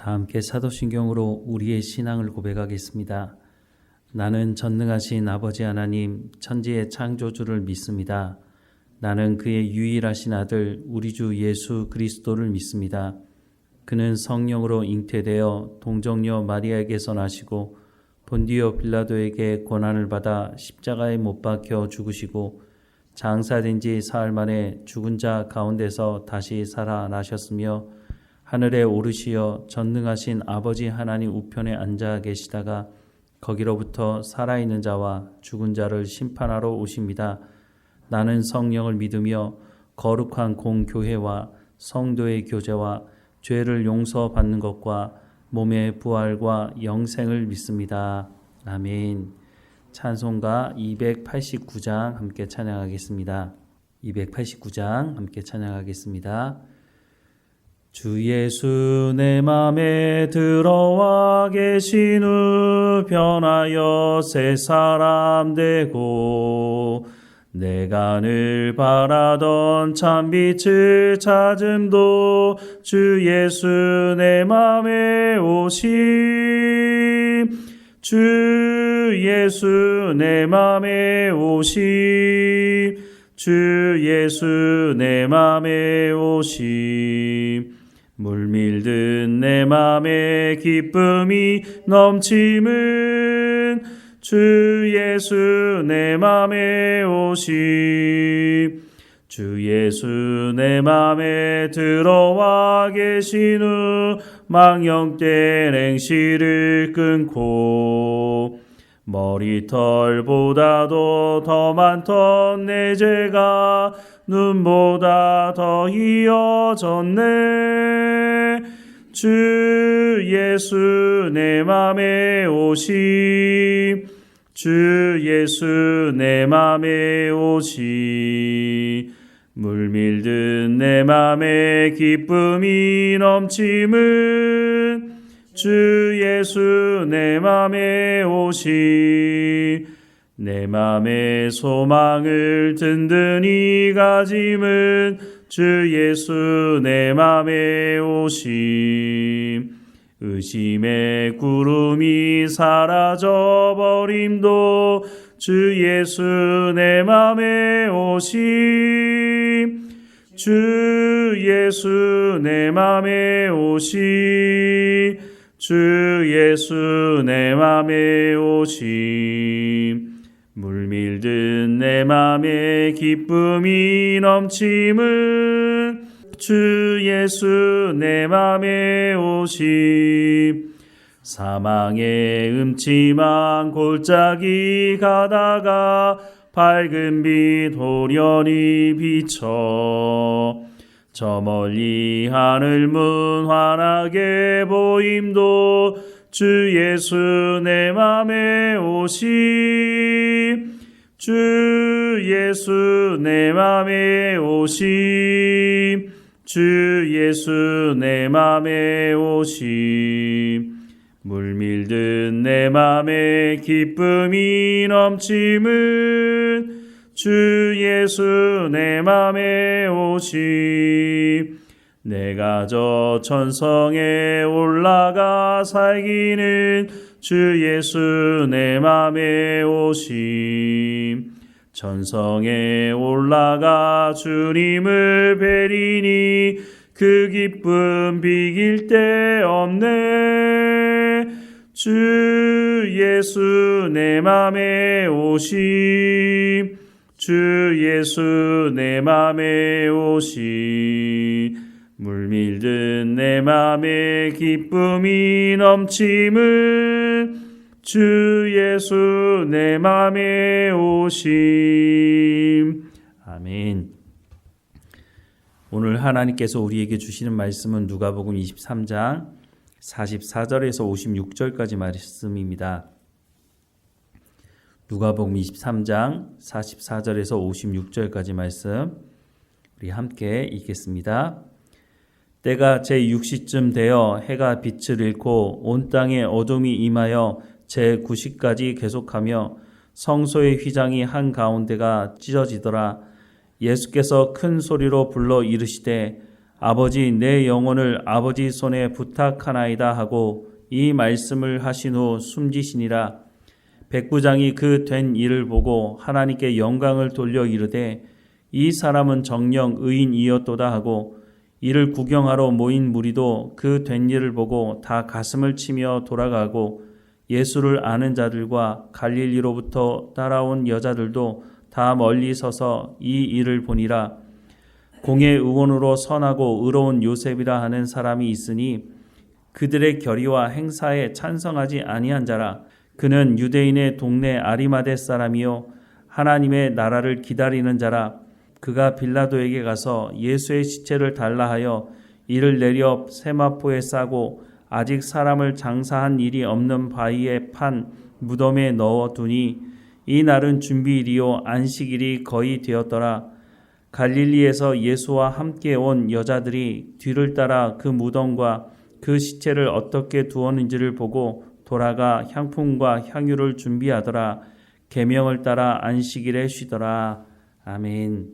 다 함께 사도신경으로 우리의 신앙을 고백하겠습니다. 나는 전능하신 아버지 하나님 천지의 창조주를 믿습니다. 나는 그의 유일하신 아들 우리 주 예수 그리스도를 믿습니다. 그는 성령으로 잉태되어 동정녀 마리아에게서 나시고 본디오 빌라도에게 고난을 받아 십자가에 못 박혀 죽으시고 장사된 지 사흘 만에 죽은 자 가운데서 다시 살아나셨으며 하늘에 오르시어 전능하신 아버지 하나님 우편에 앉아 계시다가 거기로부터 살아있는 자와 죽은 자를 심판하러 오십니다. 나는 성령을 믿으며 거룩한 공교회와 성도의 교제와 죄를 용서받는 것과 몸의 부활과 영생을 믿습니다. 아멘. 찬송가 289장 함께 찬양하겠습니다. 289장 함께 찬양하겠습니다. 주 예수 내 맘에 들어와 계신 후 변하여 새 사람 되고 내가 늘 바라던 참빛을 찾음도 주 예수 내 맘에 오심 주 예수 내 맘에 오심 주 예수 내 맘에 오심 물밀든 내 맘에 기쁨이 넘침은 주 예수 내 맘에 오심 주 예수 내 맘에 들어와 계신 후 망령된 행실을 끊고 머리털보다도 더 많던 내 죄가 눈보다 더 희어졌네 주 예수 내 맘에 오심 주 예수 내 맘에 오심 물밀든 내 맘에 기쁨이 넘침은 주 예수 내 맘에 오심 내 맘에 소망을 든든히 가짐은 주 예수 내 맘에 오심 의심의 구름이 사라져 버림도 주 예수 내 맘에 오심 주 예수 내 맘에 오심 주 예수 내 맘에 오심 물밀든 내 맘에 기쁨이 넘침은 주 예수 내 맘에 오심 사망의 음침한 골짜기 가다가 밝은 빛 호련히 비쳐 저 멀리 하늘문 환하게 보임도 주 예수 내 맘에 오심 주 예수 내 맘에 오심 주 예수 내 맘에 오심 물밀든 내 맘에 기쁨이 넘침은 주 예수 내 맘에 오심 내가 저 천성에 올라가 살기는 주 예수 내 맘에 오심 천성에 올라가 주님을 뵈리니 그 기쁨 비길 데 없네 주 예수 내 맘에 오심 주 예수 내 맘에 오심 물밀든 내 맘에 기쁨이 넘침은 주 예수 내 맘에 오심 아멘. 오늘 하나님께서 우리에게 주시는 말씀은 누가복음 23장 44절에서 56절까지 말씀입니다. 누가복음 23장 44절에서 56절까지 말씀 우리 함께 읽겠습니다. 때가 제6시쯤 되어 해가 빛을 잃고 온 땅에 어둠이 임하여 제9시까지 계속하며 성소의 휘장이 한가운데가 찢어지더라. 예수께서 큰 소리로 불러 이르시되 아버지 내 영혼을 아버지 손에 부탁하나이다 하고 이 말씀을 하신 후 숨지시니라. 백부장이 그 된 일을 보고 하나님께 영광을 돌려 이르되 이 사람은 정녕 의인이었도다 하고 이를 구경하러 모인 무리도 그 된 일을 보고 다 가슴을 치며 돌아가고 예수를 아는 자들과 갈릴리로부터 따라온 여자들도 다 멀리 서서 이 일을 보니라. 공의 의원으로 선하고 의로운 요셉이라 하는 사람이 있으니 그들의 결의와 행사에 찬성하지 아니한 자라. 그는 유대인의 동네 아리마대 사람이요 하나님의 나라를 기다리는 자라. 그가 빌라도에게 가서 예수의 시체를 달라 하여 이를 내려 세마포에 싸고 아직 사람을 장사한 일이 없는 바위에 판 무덤에 넣어두니 이 날은 준비일이요 안식일이 거의 되었더라. 갈릴리에서 예수와 함께 온 여자들이 뒤를 따라 그 무덤과 그 시체를 어떻게 두었는지를 보고 돌아가 향품과 향유를 준비하더라. 계명을 따라 안식일에 쉬더라. 아멘.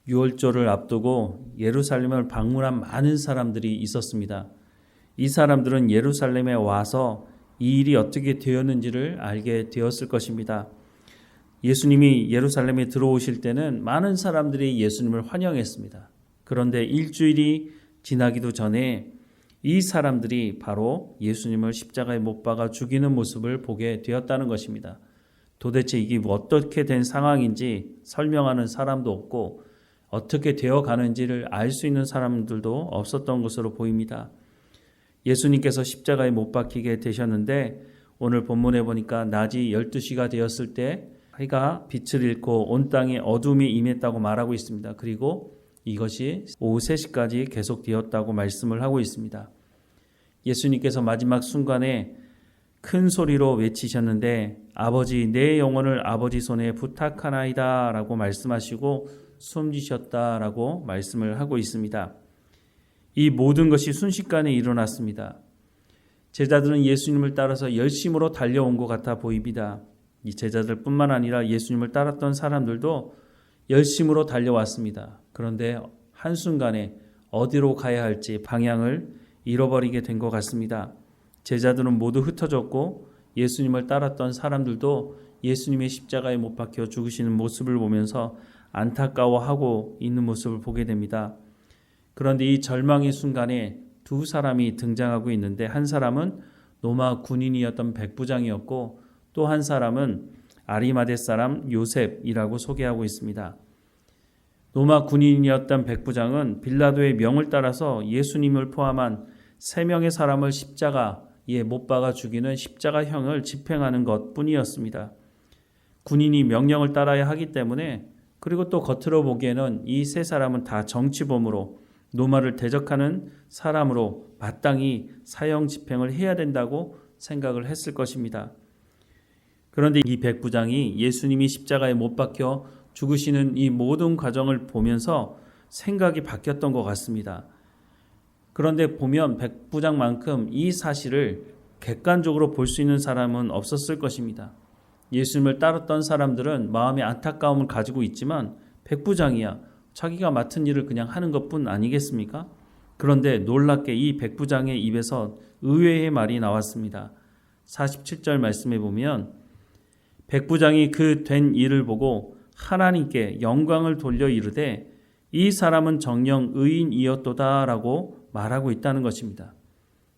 유월절을 앞두고 예루살렘을 방문한 많은 사람들이 있었습니다. 이 사람들은 예루살렘에 와서 이 일이 어떻게 되었는지를 알게 되었을 것입니다. 예수님이 예루살렘에 들어오실 때는 많은 사람들이 예수님을 환영했습니다. 그런데 일주일이 지나기도 전에 이 사람들이 바로 예수님을 십자가에 못 박아 죽이는 모습을 보게 되었다는 것입니다. 도대체 이게 어떻게 된 상황인지 설명하는 사람도 없고 어떻게 되어 가는지를 알 수 있는 사람들도 없었던 것으로 보입니다. 예수님께서 십자가에 못 박히게 되셨는데 오늘 본문에 보니까 낮이 12시가 되었을 때 해가 빛을 잃고 온 땅에 어둠이 임했다고 말하고 있습니다. 그리고 이것이 오후 3시까지 계속되었다고 말씀을 하고 있습니다. 예수님께서 마지막 순간에 큰 소리로 외치셨는데 아버지 내 영혼을 아버지 손에 부탁하나이다 라고 말씀하시고 숨지셨다라고 말씀을 하고 있습니다. 이 모든 것이 순식간에 일어났습니다. 제자들은 예수님을 따라서 열심으로 달려온 것 같아 보입니다. 이 제자들뿐만 아니라 예수님을 따랐던 사람들도 열심으로 달려왔습니다. 그런데 한순간에 어디로 가야 할지 방향을 잃어버리게 된 것 같습니다. 제자들은 모두 흩어졌고 예수님을 따랐던 사람들도 예수님의 십자가에 못 박혀 죽으시는 모습을 보면서 안타까워하고 있는 모습을 보게 됩니다. 그런데 이 절망의 순간에 두 사람이 등장하고 있는데 한 사람은 로마 군인이었던 백부장이었고 또 한 사람은 아리마대 사람 요셉이라고 소개하고 있습니다. 로마 군인이었던 백부장은 빌라도의 명을 따라서 예수님을 포함한 3명의 사람을 십자가에 못 박아 죽이는 십자가형을 집행하는 것뿐이었습니다. 군인이 명령을 따라야 하기 때문에 그리고 또 겉으로 보기에는 이 3사람은 다 정치범으로 로마를 대적하는 사람으로 마땅히 사형 집행을 해야 된다고 생각을 했을 것입니다. 그런데 이 백부장이 예수님이 십자가에 못 박혀 죽으시는 이 모든 과정을 보면서 생각이 바뀌었던 것 같습니다. 그런데 보면 백부장만큼 이 사실을 객관적으로 볼 수 있는 사람은 없었을 것입니다. 예수님을 따랐던 사람들은 마음의 안타까움을 가지고 있지만 백부장이야 자기가 맡은 일을 그냥 하는 것뿐 아니겠습니까? 그런데 놀랍게 이 백부장의 입에서 의외의 말이 나왔습니다. 47절 말씀에 보면 백부장이 그 된 일을 보고 하나님께 영광을 돌려 이르되 이 사람은 정녕 의인이었도다라고 말하고 있다는 것입니다.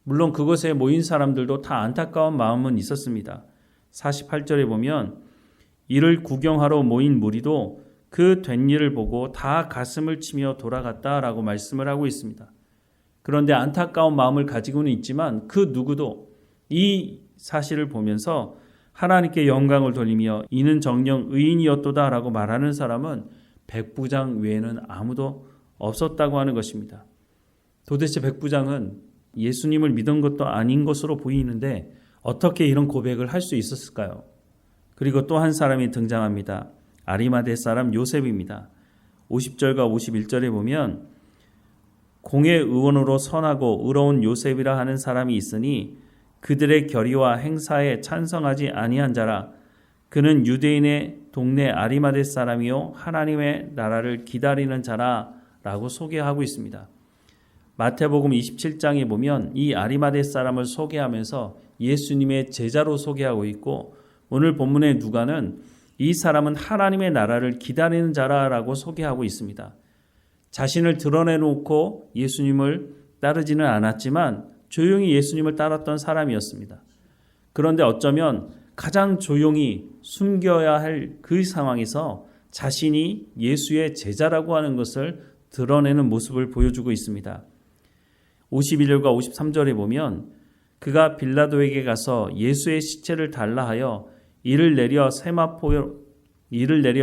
물론 그곳에 모인 사람들도 다 안타까운 마음은 있었습니다. 48절에 보면 이를 구경하러 모인 무리도 그 된 일을 보고 다 가슴을 치며 돌아갔다라고 말씀을 하고 있습니다. 그런데 안타까운 마음을 가지고는 있지만 그 누구도 이 사실을 보면서 하나님께 영광을 돌리며 이는 정녕 의인이었도다라고 말하는 사람은 백부장 외에는 아무도 없었다고 하는 것입니다. 도대체 백부장은 예수님을 믿은 것도 아닌 것으로 보이는데 어떻게 이런 고백을 할 수 있었을까요? 그리고 또 한 사람이 등장합니다. 아리마대 사람 요셉입니다. 50절과 51절에 보면 공의 의원으로 선하고 의로운 요셉이라 하는 사람이 있으니 그들의 결의와 행사에 찬성하지 아니한 자라. 그는 유대인의 동네 아리마대 사람이요 하나님의 나라를 기다리는 자라 라고 소개하고 있습니다. 마태복음 27장에 보면 이 아리마대 사람을 소개하면서 예수님의 제자로 소개하고 있고, 오늘 본문의 누가는 이 사람은 하나님의 나라를 기다리는 자라라고 소개하고 있습니다. 자신을 드러내놓고 예수님을 따르지는 않았지만 조용히 예수님을 따랐던 사람이었습니다. 그런데 어쩌면 가장 조용히 숨겨야 할 그 상황에서 자신이 예수의 제자라고 하는 것을 드러내는 모습을 보여주고 있습니다. 51절과 53절에 보면 그가 빌라도에게 가서 예수의 시체를 달라 하여 이를 내려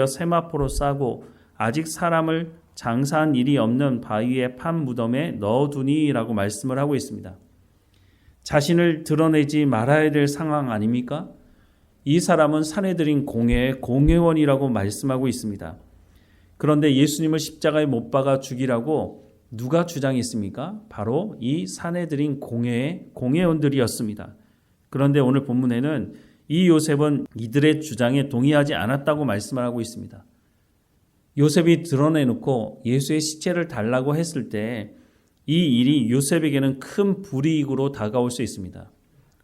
세마포로 싸고 아직 사람을 장사한 일이 없는 바위의 판 무덤에 넣어두니라고 말씀을 하고 있습니다. 자신을 드러내지 말아야 될 상황 아닙니까? 이 사람은 사내들인 공회의 공회원이라고 말씀하고 있습니다. 그런데 예수님을 십자가에 못 박아 죽이라고 누가 주장했습니까? 바로 이 사내들인 공회의 공회원들이었습니다. 그런데 오늘 본문에는 이 요셉은 이들의 주장에 동의하지 않았다고 말씀을 하고 있습니다. 요셉이 드러내놓고 예수의 시체를 달라고 했을 때 이 일이 요셉에게는 큰 불이익으로 다가올 수 있습니다.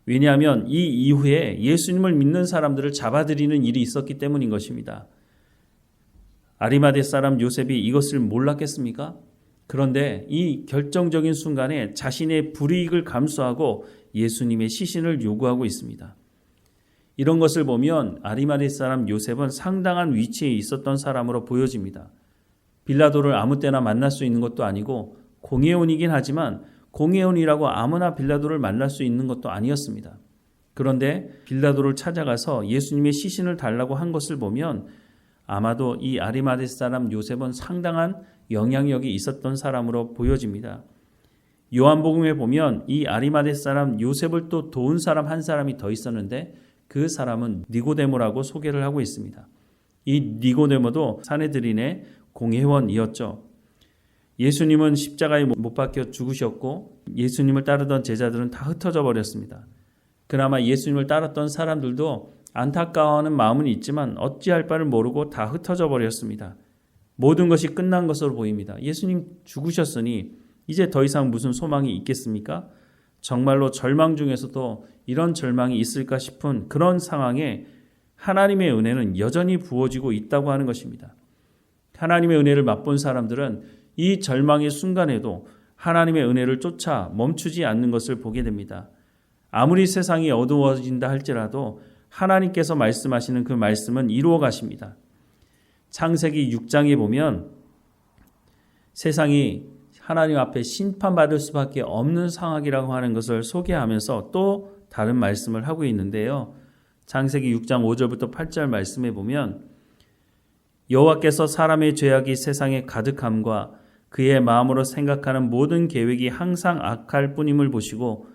왜냐하면 이 이후에 예수님을 믿는 사람들을 잡아들이는 일이 있었기 때문인 것입니다. 아리마대 사람 요셉이 이것을 몰랐겠습니까? 그런데 이 결정적인 순간에 자신의 불이익을 감수하고 예수님의 시신을 요구하고 있습니다. 이런 것을 보면 아리마대 사람 요셉은 상당한 위치에 있었던 사람으로 보여집니다. 빌라도를 아무 때나 만날 수 있는 것도 아니고 공회원이긴 하지만 공회원이라고 아무나 빌라도를 만날 수 있는 것도 아니었습니다. 그런데 빌라도를 찾아가서 예수님의 시신을 달라고 한 것을 보면 아마도 이 아리마대 사람 요셉은 상당한 영향력이 있었던 사람으로 보여집니다. 요한복음에 보면 이 아리마대 사람 요셉을 또 도운 사람 한 사람이 더 있었는데 그 사람은 니고데모라고 소개를 하고 있습니다. 이 니고데모도 사내들인의 공회원이었죠. 예수님은 십자가에 못 박혀 죽으셨고 예수님을 따르던 제자들은 다 흩어져 버렸습니다. 그나마 예수님을 따랐던 사람들도 안타까워하는 마음은 있지만 어찌할 바를 모르고 다 흩어져 버렸습니다. 모든 것이 끝난 것으로 보입니다. 예수님 죽으셨으니 이제 더 이상 무슨 소망이 있겠습니까? 정말로 절망 중에서도 이런 절망이 있을까 싶은 그런 상황에 하나님의 은혜는 여전히 부어지고 있다고 하는 것입니다. 하나님의 은혜를 맛본 사람들은 이 절망의 순간에도 하나님의 은혜를 쫓아 멈추지 않는 것을 보게 됩니다. 아무리 세상이 어두워진다 할지라도 하나님께서 말씀하시는 그 말씀은 이루어 가십니다. 창세기 6장에 보면 세상이 하나님 앞에 심판받을 수밖에 없는 상황이라고 하는 것을 소개하면서 또 다른 말씀을 하고 있는데요. 창세기 6장 5절부터 8절 말씀에 보면 여호와께서 사람의 죄악이 세상에 가득함과 그의 마음으로 생각하는 모든 계획이 항상 악할 뿐임을 보시고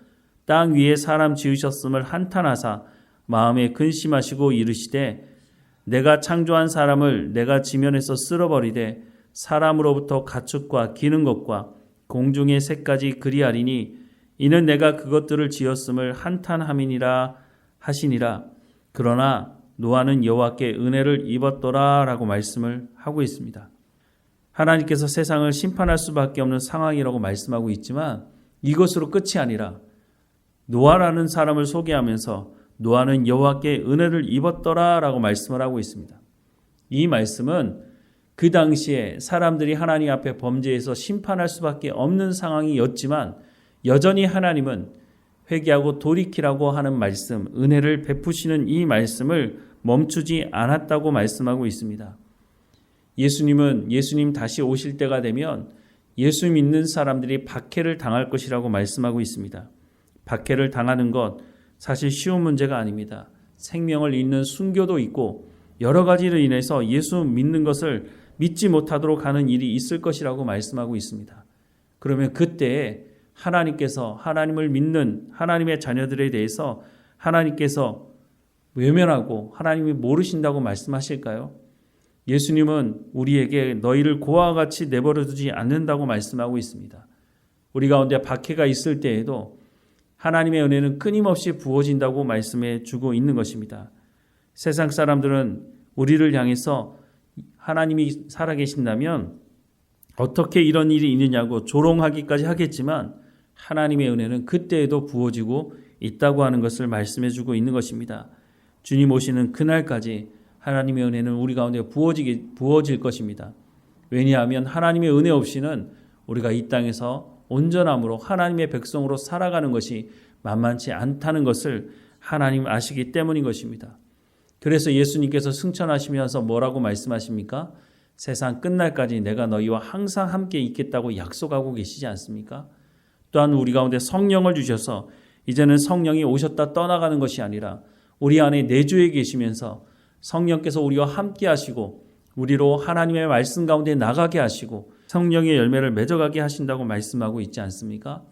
땅 위에 사람 지으셨음을 한탄하사 마음에 근심하시고 이르시되 내가 창조한 사람을 내가 지면에서 쓸어버리되 사람으로부터 가축과 기는 것과 공중의 새까지 그리하리니 이는 내가 그것들을 지었음을 한탄함이니라 하시니라. 그러나 노아는 여호와께 은혜를 입었더라 라고 말씀을 하고 있습니다. 하나님께서 세상을 심판할 수밖에 없는 상황이라고 말씀하고 있지만 이것으로 끝이 아니라 노아라는 사람을 소개하면서 노아는 여호와께 은혜를 입었더라 라고 말씀을 하고 있습니다. 이 말씀은 그 당시에 사람들이 하나님 앞에 범죄해서 심판할 수밖에 없는 상황이었지만 여전히 하나님은 회개하고 돌이키라고 하는 말씀, 은혜를 베푸시는 이 말씀을 멈추지 않았다고 말씀하고 있습니다. 예수님 다시 오실 때가 되면 예수 믿는 사람들이 박해를 당할 것이라고 말씀하고 있습니다. 박해를 당하는 것 사실 쉬운 문제가 아닙니다. 생명을 잃는 순교도 있고 여러 가지로 인해서 예수 믿는 것을 믿지 못하도록 하는 일이 있을 것이라고 말씀하고 있습니다. 그러면 그때 하나님께서 하나님을 믿는 하나님의 자녀들에 대해서 하나님께서 외면하고 하나님이 모르신다고 말씀하실까요? 예수님은 우리에게 너희를 고아와 같이 내버려 두지 않는다고 말씀하고 있습니다. 우리 가운데 박해가 있을 때에도 하나님의 은혜는 끊임없이 부어진다고 말씀해 주고 있는 것입니다. 세상 사람들은 우리를 향해서 하나님이 살아계신다면 어떻게 이런 일이 있느냐고 조롱하기까지 하겠지만 하나님의 은혜는 그때에도 부어지고 있다고 하는 것을 말씀해 주고 있는 것입니다. 주님 오시는 그날까지 하나님의 은혜는 우리 가운데 부어질 것입니다. 왜냐하면 하나님의 은혜 없이는 우리가 이 땅에서 온전함으로 하나님의 백성으로 살아가는 것이 만만치 않다는 것을 하나님 아시기 때문인 것입니다. 그래서 예수님께서 승천하시면서 뭐라고 말씀하십니까? 세상 끝날까지 내가 너희와 항상 함께 있겠다고 약속하고 계시지 않습니까? 또한 우리 가운데 성령을 주셔서 이제는 성령이 오셨다 떠나가는 것이 아니라 우리 안에 내주해 계시면서 성령께서 우리와 함께 하시고 우리로 하나님의 말씀 가운데 나가게 하시고 성령의 열매를 맺어가게 하신다고 말씀하고 있지 않습니까?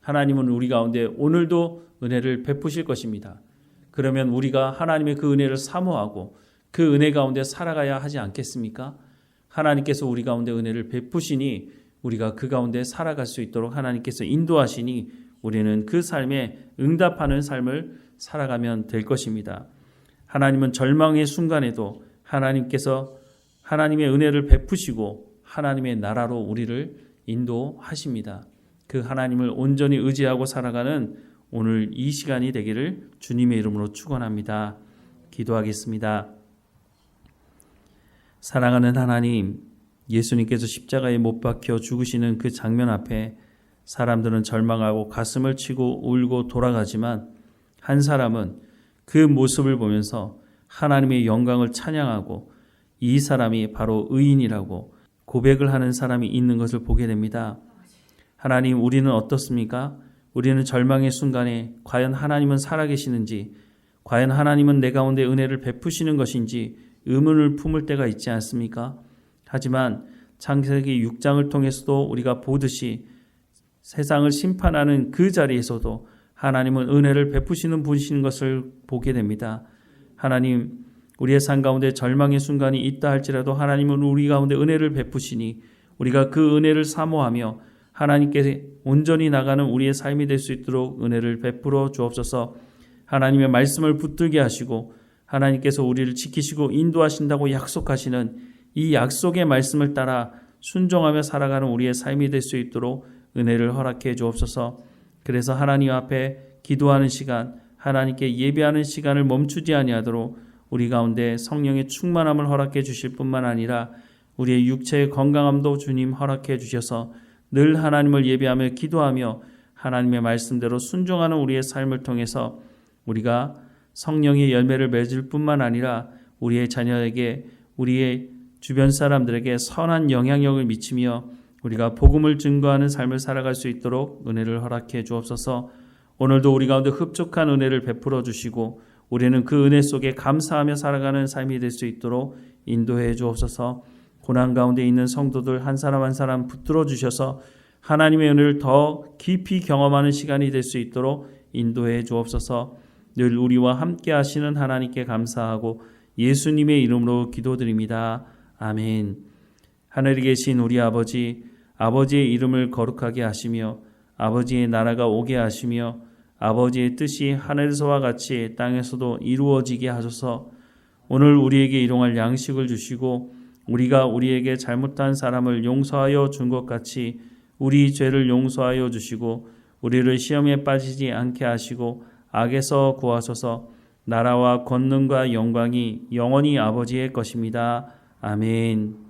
하나님은 우리 가운데 오늘도 은혜를 베푸실 것입니다. 그러면 우리가 하나님의 그 은혜를 사모하고 그 은혜 가운데 살아가야 하지 않겠습니까? 하나님께서 우리 가운데 은혜를 베푸시니 우리가 그 가운데 살아갈 수 있도록 하나님께서 인도하시니 우리는 그 삶에 응답하는 삶을 살아가면 될 것입니다. 하나님은 절망의 순간에도 하나님께서 하나님의 은혜를 베푸시고 하나님의 나라로 우리를 인도하십니다. 그 하나님을 온전히 의지하고 살아가는 오늘 이 시간이 되기를 주님의 이름으로 축원합니다. 기도하겠습니다. 사랑하는 하나님, 예수님께서 십자가에 못 박혀 죽으시는 그 장면 앞에 사람들은 절망하고 가슴을 치고 울고 돌아가지만 한 사람은 그 모습을 보면서 하나님의 영광을 찬양하고 이 사람이 바로 의인이라고 고백을 하는 사람이 있는 것을 보게 됩니다. 하나님, 우리는 어떻습니까? 우리는 절망의 순간에 과연 하나님은 살아계시는지, 과연 하나님은 내 가운데 은혜를 베푸시는 것인지 의문을 품을 때가 있지 않습니까? 하지만 창세기 6장을 통해서도 우리가 보듯이 세상을 심판하는 그 자리에서도 하나님은 은혜를 베푸시는 분이신 것을 보게 됩니다. 하나님, 우리의 삶 가운데 절망의 순간이 있다 할지라도 하나님은 우리 가운데 은혜를 베푸시니 우리가 그 은혜를 사모하며 하나님께 온전히 나가는 우리의 삶이 될 수 있도록 은혜를 베풀어 주옵소서. 하나님의 말씀을 붙들게 하시고 하나님께서 우리를 지키시고 인도하신다고 약속하시는 이 약속의 말씀을 따라 순종하며 살아가는 우리의 삶이 될 수 있도록 은혜를 허락해 주옵소서. 그래서 하나님 앞에 기도하는 시간, 하나님께 예배하는 시간을 멈추지 아니하도록 우리 가운데 성령의 충만함을 허락해 주실 뿐만 아니라 우리의 육체의 건강함도 주님 허락해 주셔서 늘 하나님을 예배하며 기도하며 하나님의 말씀대로 순종하는 우리의 삶을 통해서 우리가 성령의 열매를 맺을 뿐만 아니라 우리의 자녀에게, 우리의 주변 사람들에게 선한 영향력을 미치며 우리가 복음을 증거하는 삶을 살아갈 수 있도록 은혜를 허락해 주옵소서. 오늘도 우리 가운데 흡족한 은혜를 베풀어 주시고 우리는 그 은혜 속에 감사하며 살아가는 삶이 될 수 있도록 인도해 주옵소서. 고난 가운데 있는 성도들 한 사람 한 사람 붙들어 주셔서 하나님의 은혜를 더 깊이 경험하는 시간이 될 수 있도록 인도해 주옵소서. 늘 우리와 함께 하시는 하나님께 감사하고 예수님의 이름으로 기도드립니다. 아멘. 하늘에 계신 우리 아버지, 아버지의 이름을 거룩하게 하시며 아버지의 나라가 오게 하시며 아버지의 뜻이 하늘에서와 같이 땅에서도 이루어지게 하소서. 오늘 우리에게 일용할 양식을 주시고 우리가 우리에게 잘못한 사람을 용서하여 준 것 같이 우리 죄를 용서하여 주시고 우리를 시험에 빠지지 않게 하시고 악에서 구하소서. 나라와 권능과 영광이 영원히 아버지의 것입니다. 아멘.